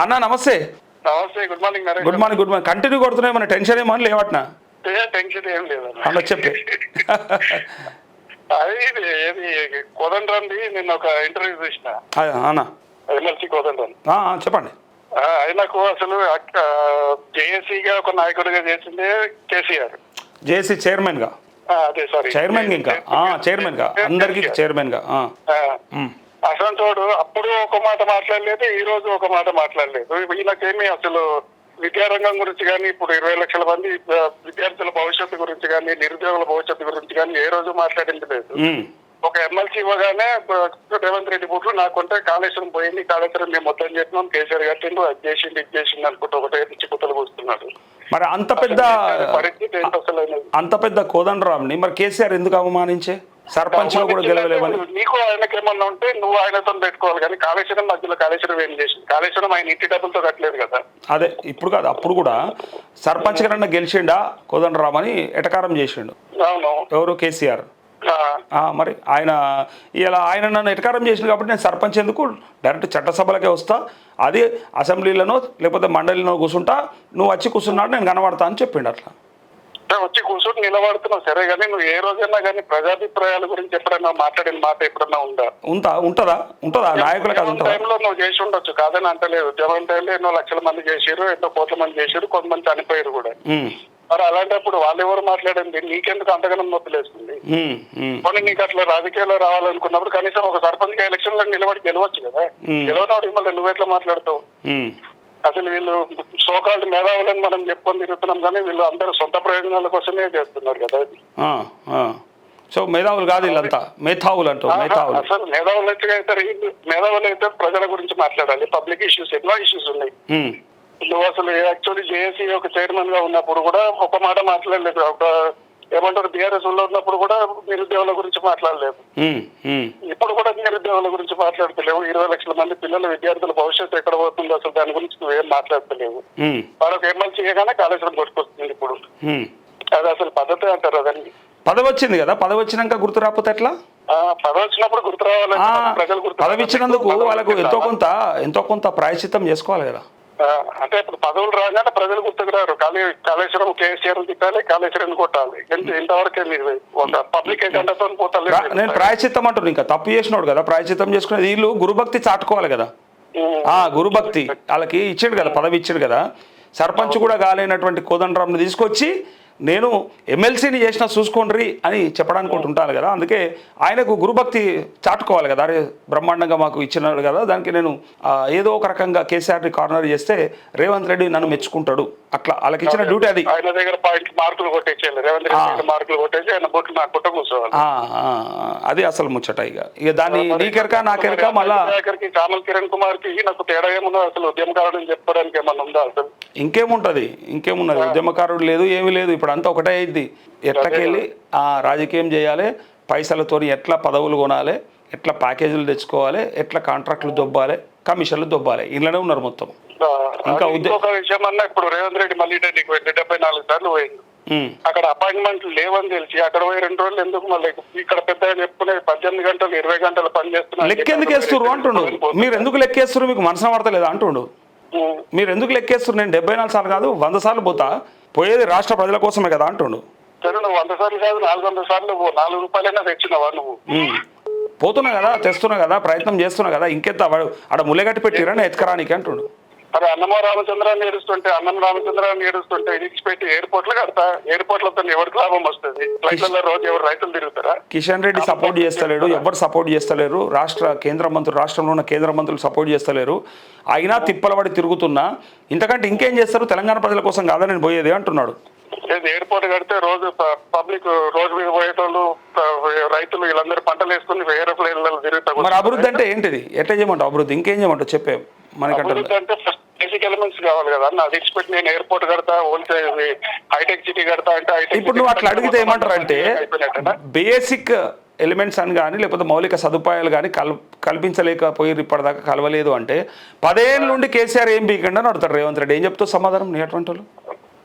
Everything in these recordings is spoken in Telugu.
అన్నా నమస్తే. నమస్తే, good morning. Good morning. Good morning. Continue కొడుతున్నాయి, మన టెన్షన్ ఏమని లేవట్నా? టెన్షన్ ఏం లేదు అన్న చెప్పే. అది ఏది కోదండరాంది నిన్న ఒక ఇంటర్వ్యూ చూసిన, అన్నా ఎమ్మెల్సీ కోదండరాం. చెప్పండి. ఆయనకు అసలు జేఏసీగా ఒక నాయకుడిగా చేసిందే కేసీఆర్. జేఏసీ చైర్మన్ గా, అదే సారీ చైర్మన్ ఇంకా చైర్మన్ గా, అందరికి చైర్మన్ గా. అసలు అప్పుడు ఒక మాట మాట్లాడలేదు, ఈ రోజు ఒక మాట మాట్లాడలేదు. ఈయనకేమి అసలు విద్యారంగం గురించి కానీ, ఇప్పుడు 20 లక్షల మంది విద్యార్థుల భవిష్యత్తు గురించి కానీ, నిరుద్యోగుల భవిష్యత్తు గురించి కానీ ఏ రోజు మాట్లాడింది లేదు. ఒక ఎమ్మెల్సీ ఇవ్వగానే రేవంత్ రెడ్డి బుట్లు నాకుంటే కాళేశ్వరం పోయింది, కాళేశ్వరం మేము మొత్తం చేసినాం, కేసీఆర్ కట్టిండు, అది చేసిండు, ఇది చేసిండు అనుకుంటే ఒకటే చిక్కుతలు కూస్తున్నాడు. మరి అంత పెద్ద కోదండరాంని మరి కేసీఆర్ ఎందుకు అవమానించే? సర్పంచ్ లో కూడా గెలవలేవని. నీకు ఆయనకి ఏమన్నా ఉంటే నువ్వు ఆయనతో పెట్టుకోవాలి, కానీ కాళేశ్వరం మధ్యలో కాళేశ్వరం ఏం చేసింది? కాళేశ్వరం ఆయన ఇంటి డబ్బులతో కట్టలేదు కదా. అదే ఇప్పుడు కాదు, అప్పుడు కూడా సర్పంచ్ కన్నా గెలిచిండా కోదండరాం అని ఎటకారం చేసిండు. అవును, ఎవరు? కేసీఆర్. మరి ఆయన నన్ను ఎటకారం చేసింది కాబట్టి నేను సర్పంచ్ ఎందుకు, డైరెక్ట్ చట్టసభలకే వస్తా, అది అసెంబ్లీలోనో లేకపోతే మండలిలో కూర్చుంటా, నువ్వు వచ్చి కూర్చున్నాడు నేను కనబడతా అని చెప్పిండు. అట్లా వచ్చి కూర్చొని నిలబడుతున్నావు సరే, కానీ నువ్వు ఏ రోజైనా కానీ ప్రజాభిప్రాయాల గురించి ఎప్పుడైనా మాట్లాడిన మాట ఎప్పుడన్నా ఉంటుందా నాయకులకు? అది టైంలో నువ్వు చేసి ఉండొచ్చు, కాదని అంటలేదు. జగన్ టైంలో ఎన్నో లక్షల మంది చేసారు, ఎన్నో కోట్ల మంది చేసారు, కొంతమంది చనిపోయారు కూడా. మరి అలాంటప్పుడు వాళ్ళు ఎవరు మాట్లాడింది? నీకెందుకు అంతగానం నొప్పిలేస్తుంది? కొన్ని నీకు అట్లా రాజకీయాల్లో రావాలనుకున్నప్పుడు కనీసం ఒక సర్పంచ్ ఎలక్షన్ లో నిలబడి గెలవచ్చు కదా. గెలవనాడు మళ్ళీ నువ్వెట్లా మాట్లాడతావు? అసలు వీళ్ళు సోకాల్డ్ మేధావులని మనం చెప్పుకొని తిరుగుతున్నాం, కానీ వీళ్ళు అందరూ సొంత ప్రయోజనాల కోసమే చేస్తున్నారు కదా. సో మేధావులు కాదు వీళ్ళంతా, మేధావులు అంటారు. అసలు మేధావులు అయితే ప్రజల గురించి మాట్లాడాలి. పబ్లిక్ ఇష్యూస్, ఎన్నో ఇష్యూస్ ఉన్నాయి. నువ్వు అసలు యాక్చువల్లీ జేఏసీ ఒక చైర్మన్ గా ఉన్నప్పుడు కూడా ఒక మాట మాట్లాడలేదు. ఒక ఏమంటారు, బీఆర్ఎస్ లో ఉన్నప్పుడు కూడా నిరుద్యోగుల గురించి మాట్లాడలేదు. ఇప్పుడు కూడా నిరుద్యోగుల గురించి మాట్లాడతలేవు. 20 లక్షల మంది పిల్లల విద్యార్థుల భవిష్యత్తు ఎక్కడ పోతుందో అసలు దాని గురించి నువ్వేం మాట్లాడతలేవు. వాళ్ళకి ఎమ్మెల్సీ చేయగానే కాళేశ్వరం కొట్టుకొస్తుంది. ఇప్పుడు అది అసలు పద్ధతి అంటారు. అదని పదవి వచ్చింది కదా, పదవి వచ్చినాక గుర్తు రాకపోతే ఎట్లా? పదవి వచ్చినప్పుడు గుర్తు రావాలి. ప్రజలు పదవి ఇచ్చినందుకు వాళ్ళకు ఎంతో కొంత ప్రాయశ్చిత్తం చేసుకోవాలి కదా. అంటే ఇప్పుడు పదవులు రాగానే ప్రజలు గుర్తుకు రారు. కాళేశ్వరం కేసీఆర్ తిట్టాలి, కాళేశ్వరం కొట్టాలి, ఇంతవరకే మీరు ఒక పబ్లిక్ ఎజెండాతో పోతారు. నేను ప్రాయశ్చిత్తం అంటున్నాను, ఇంకా తప్పు చేసినాడు కదా ప్రాయశ్చిత్తం చేసుకునేది. వీళ్ళు గురుభక్తి చాటుకోవాలి కదా. గురుభక్తి వాళ్ళకి ఇచ్చాడు కదా, పదవి ఇచ్చాడు కదా. సర్పంచ్ కూడా కాలేనటువంటి కోదండరాంని తీసుకొచ్చి నేను ఎమ్మెల్సీని చేసినా చూసుకోండి అని చెప్పడానికి ఉంటాను కదా. అందుకే ఆయనకు గురుభక్తి చాటుకోవాలి కదా. అరే బ్రహ్మాండంగా మాకు ఇచ్చినాడు కదా, దానికి నేను ఏదో ఒక రకంగా కేసీఆర్ని కార్నర్ చేస్తే రేవంత్ రెడ్డి నన్ను మెచ్చుకుంటాడు. అట్లా వాళ్ళకి ఇచ్చిన డ్యూటీ అది. అది అసలు ముచ్చట. ఇక దాన్ని నీకెరక నాకెరక మళ్ళా చామల్ కిరణ్ కుమార్ కి నాకు తేడా ఏముందో అసలు ఉద్యమకారుడు చెప్పడానికి ఏమన్నా ఉందా? అసలు ఇంకేమున్నది? ఉద్యమకారుడు లేదు, ఏమీ లేదు. ఇప్పుడు అంతా ఒకటే అయింది. ఎట్లకెళ్ళి రాజకీయం చేయాలి, పైసలతో ఎట్లా పదవులు కొనాలి, ఎట్లా ప్యాకేజీలు తెచ్చుకోవాలి, ఎట్లా కాంట్రాక్టులు దొబ్బాలి, కమిషన్లు దొబ్బాలి, ఇంట్లోనే ఉన్నారు మొత్తం. ఇంకా ఇంకొక విషయం అన్నా, ఇప్పుడు రేవంత్ రెడ్డి మళ్ళీ ఢిల్లీకి వెళ్ళి 74 సార్లు పోయింది. అక్కడ అపాయింట్మెంట్లు లేవని తెలిసి అక్కడ పోయి 2 రోజులు ఎందుకు మళ్ళీ ఇక్కడ పెద్ద చెప్పుకునే 18 గంటలు 20 గంటలు పని చేస్తున్నారు. లెక్కెందుకు వేస్తున్నారు అంటుండు. మీరు ఎందుకు లెక్కేస్తున్నారు? మీకు మనసున పడతలేదా అంటుండు. మీరు ఎందుకు లెక్కేస్తున్నారు? నేను 74 సార్లు కాదు 100 సార్లు పోతా, పోయేది రాష్ట్ర ప్రజల కోసమే కదా అంటుండు. సరే నువ్వు 100 సార్లు కాదు 400 సార్లు 4 రూపాయలైనా తెచ్చినావా నువ్వు? పోతున్నా కదా, తెస్తున్నా కదా, ప్రయత్నం చేస్తున్నా కదా. ఇంకెంత ఆడ ముల్లెగట్టి పెట్టిరని ఎత్కరానికి అంటుండు. అరే అన్నమ రామచంద్రాన్ని ఏడుస్తుంటే ఇడిచిపెట్టి ఎయిర్పోర్ట్లు కడతా, ఎయిర్పోర్ట్లతో ఎవరికి లాభం వస్తుంది? ఫ్లైట్లలో రోజు ఎవరు రైతులు తిరుగుతారా? కిషన్ రెడ్డి సపోర్ట్ చేస్తలేడు, ఎవరు సపోర్ట్ చేస్తలేరు. రాష్ట్రంలో ఉన్న కేంద్ర మంత్రులు సపోర్ట్ చేస్తలేరు. అయినా తిప్పలబడి తిరుగుతున్నా. ఇంతకంటే ఇంకేం చేస్తారు? తెలంగాణ ప్రజల కోసం కాదా నేను పోయేది అంటున్నాడు. ఎయిర్పోర్ట్ కడితే రోజు పబ్లిక్ రోడ్డు మీద పోయేటోళ్ళు రైతులు వీళ్ళందరూ పంటలు వేసుకుని ఏరోప్లేన్లలో తిరుగుతారు. మరి అభివృద్ధి అంటే ఏంటిది? ఎట్లా చేయమంటావు అభివృద్ధి? ఇంకేం చేయమంటావు చెప్పే మనకంటే? అంటే బేసిక్ ఎలిమెంట్స్ కావాలి కదా అన్న. అది ఎక్స్పెక్ట్ నేను ఎయిర్పోర్ట్ కడతా, హైటెక్ సిటీ కడతా అంటే ఇప్పుడు నువ్వు అట్లా అడిగితే ఏమంటారు అంటే బేసిక్ ఎలిమెంట్స్ అని కానీ లేకపోతే మౌలిక సదుపాయాలు కానీ కల్పించలేకపోయి ఇప్పటిదాకా కలవలేదు అంటే 10 ఏళ్ళ నుండి కేసీఆర్ ఏం బీకండి అని అడుగుతారు రేవంత్ రెడ్డి. ఏం చెప్తావు సమాధానం నీ అటువంటి వాళ్ళు?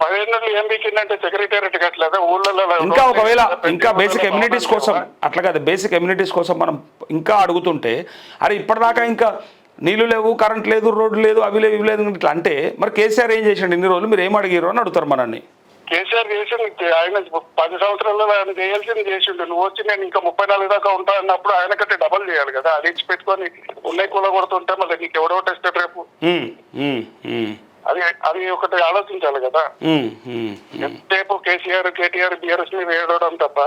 10 ఏళ్ళు ఏం బీకిందంటే సెక్రటేరియట్ కట్టలేదా ఊళ్ళలో? ఇంకా ఒకవేళ ఇంకా బేసిక్ ఎమ్యూనిటీస్ కోసం అట్లా కాదు, బేసిక్ ఎమ్యూనిటీస్ కోసం మనం ఇంకా అడుగుతుంటే అరే ఇప్పటిదాకా ఇంకా నీళ్లు లేవు, కరెంట్ లేదు, రోడ్డు లేదు, అవి లేవు, ఇవి లేదు ఇట్లా అంటే మరి కేసీఆర్ ఏం చేసిండు ఇన్ని రోజులు, మీరు ఏం అడిగారు అని అడుగుతారు మనల్ని. కేసీఆర్ చేసింది ఆయన 10 సంవత్సరాల్లో ఆయన చేయాల్సింది చేసిండు. నువ్వు వచ్చి నేను ఇంకా 34 దాకా ఉంటా అన్నప్పుడు ఆయన కంటే డబల్ చేయాలి కదా. అది ఇచ్చి పెట్టుకొని ఉన్నాయి కూల కొడుతుంటే మళ్ళీ నీకు ఎవడో టెస్ట్ రేపు అది ఒకటి ఆలోచించాలి కదా. రేపు కేసీఆర్ కేటీఆర్ బీఆర్ఎస్ మీద వేయడం తప్ప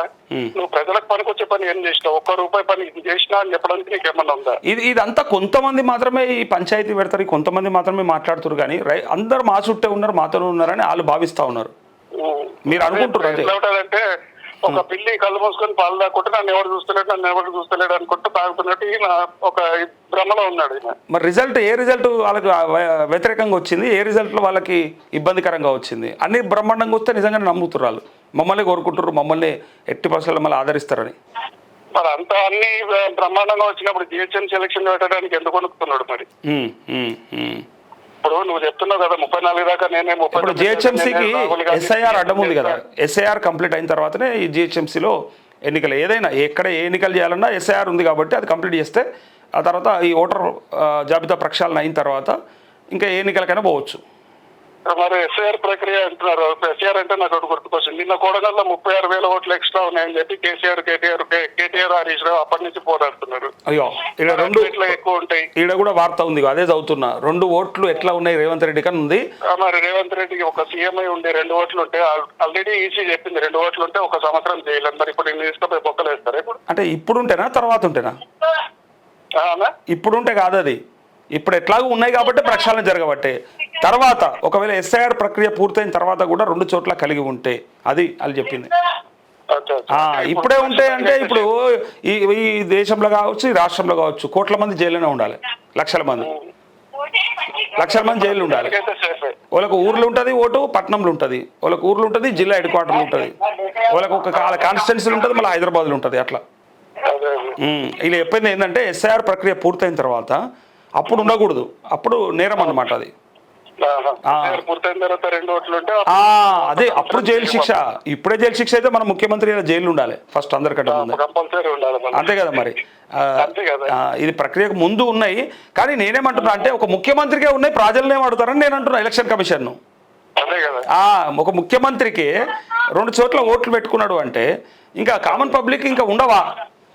నువ్వు ప్రజలకు పనికొచ్చే పని ఏం చేసినావు? ₹1 పని చేసినా అని చెప్పడానికి నీకేమన్నా ఉందా? ఇదంతా కొంతమంది మాత్రమే ఈ పంచాయతీ పెడతారు, కొంతమంది మాత్రమే మాట్లాడుతారు కానీ అందరు మా చుట్టే ఉన్నారు, మాతో ఉన్నారని వాళ్ళు భావిస్తా ఉన్నారు. మీరు అనుకుంటున్నారు అంటే ఒక పిల్లి కళ్ళు మూసుకొని పాలు దాక్కుంటే నన్ను ఎవరు చూస్తలేడు అనుకుంటూ తాగుతున్నట్టు ఈయన ఒక భ్రమలో ఉన్నాడు. మరి రిజల్ట్ ఏ రిజల్ట్ వాళ్ళకి వ్యతిరేకంగా వచ్చింది, ఏ రిజల్ట్లో వాళ్ళకి ఇబ్బందికరంగా వచ్చింది, అన్ని బ్రహ్మాండంగా వస్తే నిజంగానే నమ్ముతున్నారు వాళ్ళు, మమ్మల్ని కోరుకుంటారు, మమ్మల్ని ఎట్టి పరిస్థితుల్లో మమ్మల్ని ఆదరిస్తారని. మరి అంత అన్ని బ్రహ్మాండంగా వచ్చినప్పుడు జిహెచ్ఎంసీ ఎలక్షన్ పెట్టడానికి ఎందుకు కొనుక్కున్నాడు మరి? ఇప్పుడు నువ్వు చెప్తున్నావు కదా 34 దాకా నేనే 30. ఇప్పుడు జిహెచ్ఎంసీకి ఎస్ఐఆర్ అడ్డం ఉంది కదా, ఎస్ఐఆర్ కంప్లీట్ అయిన తర్వాతనే ఈ జిహెచ్ఎంసీలో ఎన్నికలు ఏదైనా ఎక్కడ ఏ ఎన్నికలు చేయాలన్నా ఎస్ఐఆర్ ఉంది కాబట్టి అది కంప్లీట్ చేస్తే ఆ తర్వాత ఈ ఓటర్ జాబితా ప్రక్షాళన అయిన తర్వాత ఇంకా ఏ ఎన్నికలకైనా పోవచ్చు. మరి ఎస్ఐఆర్ ప్రక్రియ అంటున్నారు. ఎస్ఐఆర్ అంటే నాకు ఒకటి గుర్తుకొచ్చింది. నిన్న కోడగల్లో 36,000 ఓట్లు ఎక్స్ట్రా ఉన్నాయని చెప్పి కేటీఆర్ హరీష్ రావు అప్పటి నుంచి పోరాడుతున్నారు. అయ్యో ఇక్కడ 2 ఎక్కువ ఉంటాయి. ఈడ కూడా వార్త ఉంది, అదే చదువుతున్నా. 2 ఓట్లు ఎట్లా ఉన్నాయి రేవంత్ రెడ్డి కన్నా ఉంది. మరి రేవంత్ రెడ్డికి ఒక సీఎంఐ ఉండే 2 ఓట్లు ఉంటే ఆల్రెడీ ఈసీ చెప్పింది 2 ఓట్లు ఉంటే 1 సంవత్సరం చేయలేదు. మరి ఇప్పుడు నేను తీసుకుపోయి బొక్కలు వేస్తారు. ఇప్పుడు అంటే ఇప్పుడు ఉంటేనా తర్వాత ఉంటేనా? ఇప్పుడు ఉంటే కాదు, అది ఇప్పుడు ఎట్లాగూ ఉన్నాయి కాబట్టి ప్రక్షాళన జరగబట్టే. తర్వాత ఒకవేళ ఎస్ఐఆర్ ప్రక్రియ పూర్తయిన తర్వాత కూడా 2 చోట్ల కలిగి ఉంటే అది వాళ్ళు చెప్పింది. ఇప్పుడే ఉంటే అంటే ఇప్పుడు ఈ దేశంలో కావచ్చు, ఈ రాష్ట్రంలో కావచ్చు, కోట్ల మంది జైల్లోనే ఉండాలి, లక్షల మంది జైలు ఉండాలి. వాళ్ళకు ఊర్లు ఉంటుంది ఓటు, పట్టణంలో ఉంటుంది, వాళ్ళకు ఊర్లు ఉంటుంది, జిల్లా హెడ్ క్వార్టర్లు ఉంటుంది, వాళ్ళకు ఒక కాన్స్టిట్యున్సీలు ఉంటుంది, మళ్ళీ హైదరాబాద్లో ఉంటుంది. అట్లా ఇలా చెప్పింది ఏంటంటే ఎస్ఐఆర్ ప్రక్రియ పూర్తయిన తర్వాత అప్పుడు ఉండకూడదు, అప్పుడు నేరం అన్నమాట అది. అదే అప్పుడు జైలు శిక్ష. ఇప్పుడే జైలు శిక్ష అయితే మన ముఖ్యమంత్రి జైలు ఉండాలి ఫస్ట్ అందరికంటే ముందు, అంతే కదా మరి. ఇది ప్రక్రియకు ముందు ఉన్నాయి కానీ నేనేమంటున్నా అంటే ఒక ముఖ్యమంత్రికే ఉన్నాయి, ప్రజలనే అడుగుతారని నేను అంటున్నా. ఎలక్షన్ కమిషన్ ఒక ముఖ్యమంత్రికి 2 చోట్ల ఓట్లు పెట్టుకున్నాడు అంటే ఇంకా కామన్ పబ్లిక్ ఇంకా ఉండవా?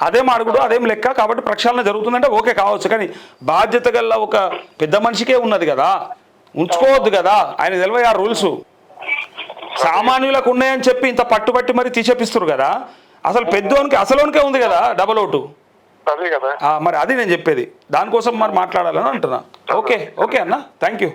అదేం అడుగుడు, అదేం లెక్క. కాబట్టి ప్రక్షాళన జరుగుతుందంటే ఓకే కావచ్చు, కానీ బాధ్యత గల ఒక పెద్ద మనిషికే ఉన్నది కదా, ఉంచుకోవద్దు కదా. ఆయన తెలివై ఆ రూల్స్ సామాన్యులకు ఉన్నాయని చెప్పి ఇంత పట్టుబట్టి మరి తీసేపిస్తారు కదా. అసలు పెద్దోనికి అసలోనికే ఉంది కదా డబల్ ఓటు. మరి అది నేను చెప్పేది, దానికోసం మరి మాట్లాడాలని అంటున్నా. ఓకే అన్న, థ్యాంక్ యూ.